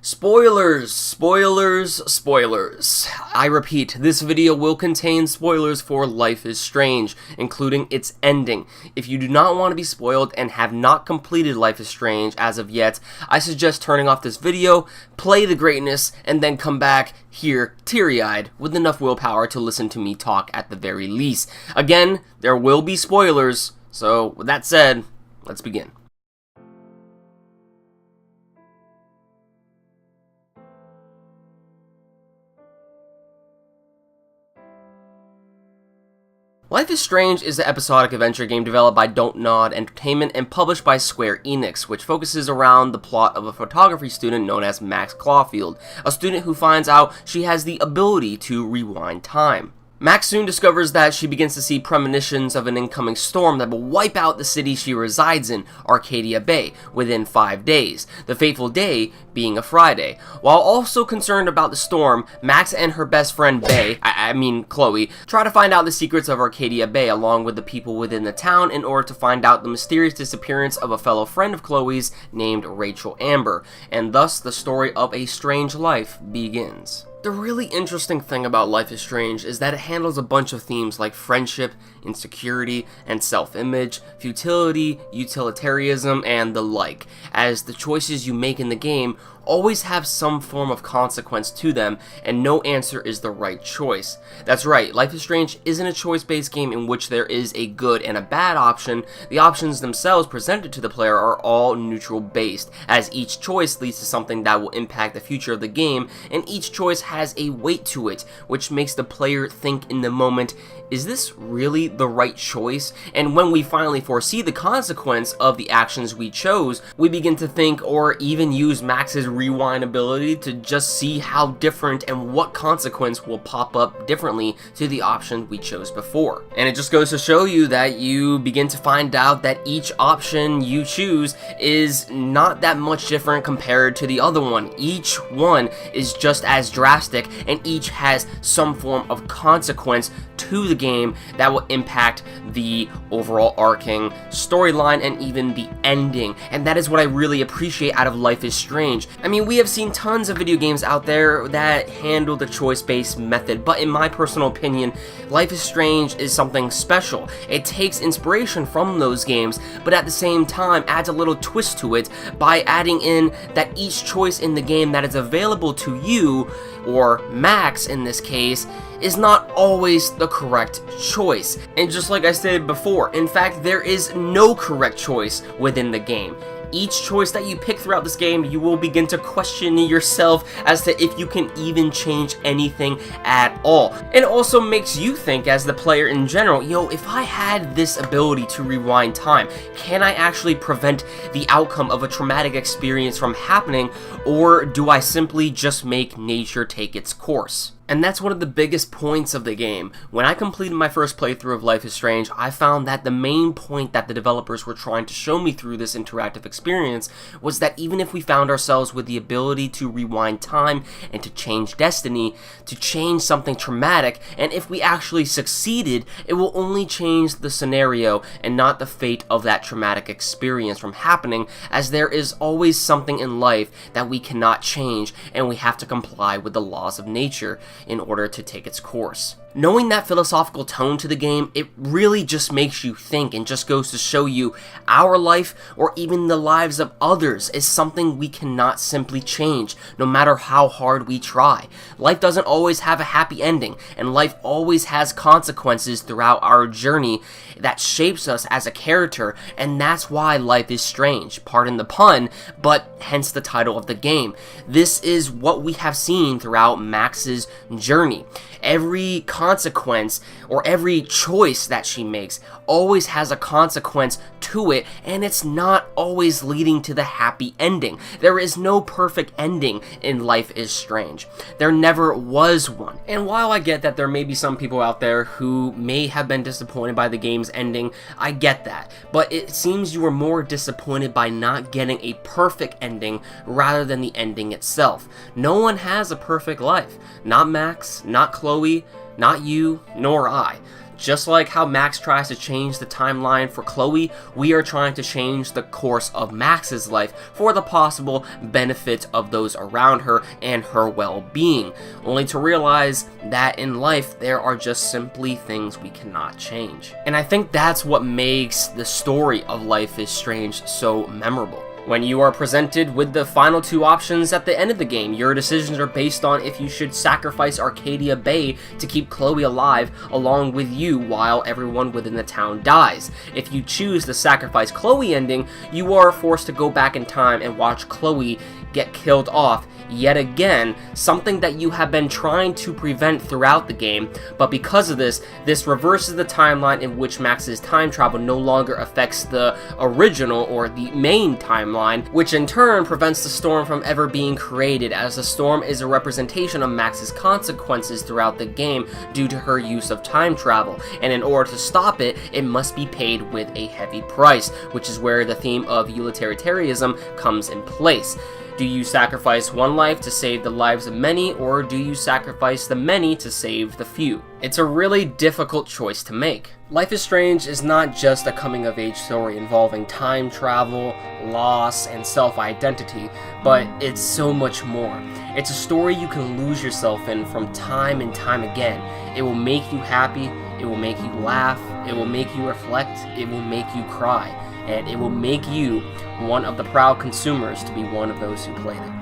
Spoilers, spoilers, spoilers. I repeat, this video will contain spoilers for Life is Strange, including its ending. If you do not want to be spoiled and have not completed Life is Strange as of yet, I suggest turning off this video, play the greatness, and then come back here teary-eyed with enough willpower to listen to me talk at the very least. Again, there will be spoilers, so with that said, let's begin. Life is Strange is an episodic adventure game developed by Don't Nod Entertainment and published by Square Enix, which focuses around the plot of a photography student known as Max Clawfield, a student who finds out she has the ability to rewind time. Max soon discovers that she begins to see premonitions of an incoming storm that will wipe out the city she resides in, Arcadia Bay, within 5 days, the fateful day being a Friday. While also concerned about the storm, Max and her best friend Chloe, try to find out the secrets of Arcadia Bay along with the people within the town in order to find out the mysterious disappearance of a fellow friend of Chloe's named Rachel Amber, and thus the story of a strange life begins. The really interesting thing about Life is Strange is that it handles a bunch of themes like friendship, insecurity, and self-image, futility, utilitarianism, and the like, as the choices you make in the game always have some form of consequence to them, and no answer is the right choice. That's right, Life is Strange isn't a choice-based game in which there is a good and a bad option. The options themselves presented to the player are all neutral-based, as each choice leads to something that will impact the future of the game, and each choice has a weight to it, which makes the player think in the moment, is this really the right choice? And when we finally foresee the consequence of the actions we chose, we begin to think or even use Max's rewind ability to just see how different and what consequence will pop up differently to the option we chose before. And it just goes to show you that you begin to find out that each option you choose is not that much different compared to the other one. Each one is just as drastic, and each has some form of consequence to the game that will impact the overall arcing storyline and even the ending. And that is what I really appreciate out of Life is Strange. I mean, we have seen tons of video games out there that handle the choice-based method, but in my personal opinion, Life is Strange is something special. It takes inspiration from those games, but at the same time adds a little twist to it by adding in that each choice in the game that is available to you, or Max in this case, is not always the correct choice. And just like I stated before, in fact, there is no correct choice within the game. Each choice that you pick throughout this game, you will begin to question yourself as to if you can even change anything at all. It also makes you think as the player in general, if I had this ability to rewind time, can I actually prevent the outcome of a traumatic experience from happening, or do I simply just make nature take its course? And that's one of the biggest points of the game. When I completed my first playthrough of Life is Strange, I found that the main point that the developers were trying to show me through this interactive experience was that even if we found ourselves with the ability to rewind time and to change destiny, to change something traumatic, and if we actually succeeded, it will only change the scenario and not the fate of that traumatic experience from happening, as there is always something in life that we cannot change, and we have to comply with the laws of nature in order to take its course. Knowing that philosophical tone to the game, it really just makes you think and just goes to show you our life or even the lives of others is something we cannot simply change, no matter how hard we try. Life doesn't always have a happy ending, and life always has consequences throughout our journey that shapes us as a character, and that's why Life is Strange. Pardon the pun, but hence the title of the game. This is what we have seen throughout Max's journey. Every consequence or every choice that she makes always has a consequence to it, and it's not always leading to the happy ending. There is no perfect ending in Life is Strange. There never was one. And while I get that there may be some people out there who may have been disappointed by the game's ending, I get that. But it seems you were more disappointed by not getting a perfect ending rather than the ending itself. No one has a perfect life. Not Max, not Chloe, not you, nor I. Just like how Max tries to change the timeline for Chloe, we are trying to change the course of Max's life for the possible benefit of those around her and her well-being, only to realize that in life there are just simply things we cannot change. And I think that's what makes the story of Life is Strange so memorable. When you are presented with the final two options at the end of the game, your decisions are based on if you should sacrifice Arcadia Bay to keep Chloe alive along with you while everyone within the town dies. If you choose the sacrifice Chloe ending, you are forced to go back in time and watch Chloe get killed off yet again, something that you have been trying to prevent throughout the game, but because of this reverses the timeline in which Max's time travel no longer affects the original or the main timeline, which in turn prevents the storm from ever being created, as the storm is a representation of Max's consequences throughout the game due to her use of time travel, and in order to stop it, it must be paid with a heavy price, which is where the theme of utilitarianism comes in place. Do you sacrifice one life to save the lives of many, or do you sacrifice the many to save the few? It's a really difficult choice to make. Life is Strange is not just a coming-of-age story involving time travel, loss, and self-identity, but it's so much more. It's a story you can lose yourself in from time and time again. It will make you happy, it will make you laugh, it will make you reflect, it will make you cry, and it will make you one of the proud consumers to be one of those who played it.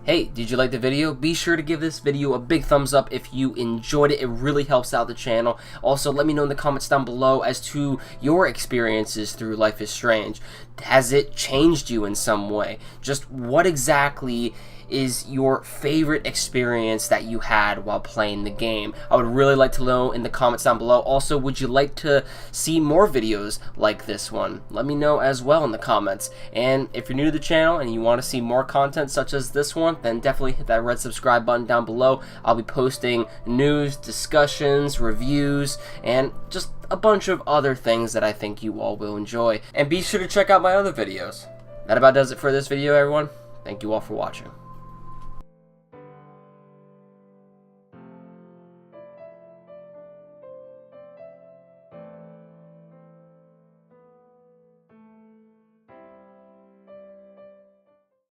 Hey, did you like the video? Be sure to give this video a big thumbs up if you enjoyed it. It really helps out the channel. Also, let me know in the comments down below as to your experiences through Life is Strange. Has it changed you in some way? Just what exactly is your favorite experience that you had while playing the game? I would really like to know in the comments down below. Also, would you like to see more videos like this one? Let me know as well in the comments. And if you're new to the channel and you want to see more content such as this one, then definitely hit that red subscribe button down below. I'll be posting news, discussions, reviews, and just a bunch of other things that I think you all will enjoy. And be sure to check out my other videos. That about does it for this video, everyone. Thank you all for watching.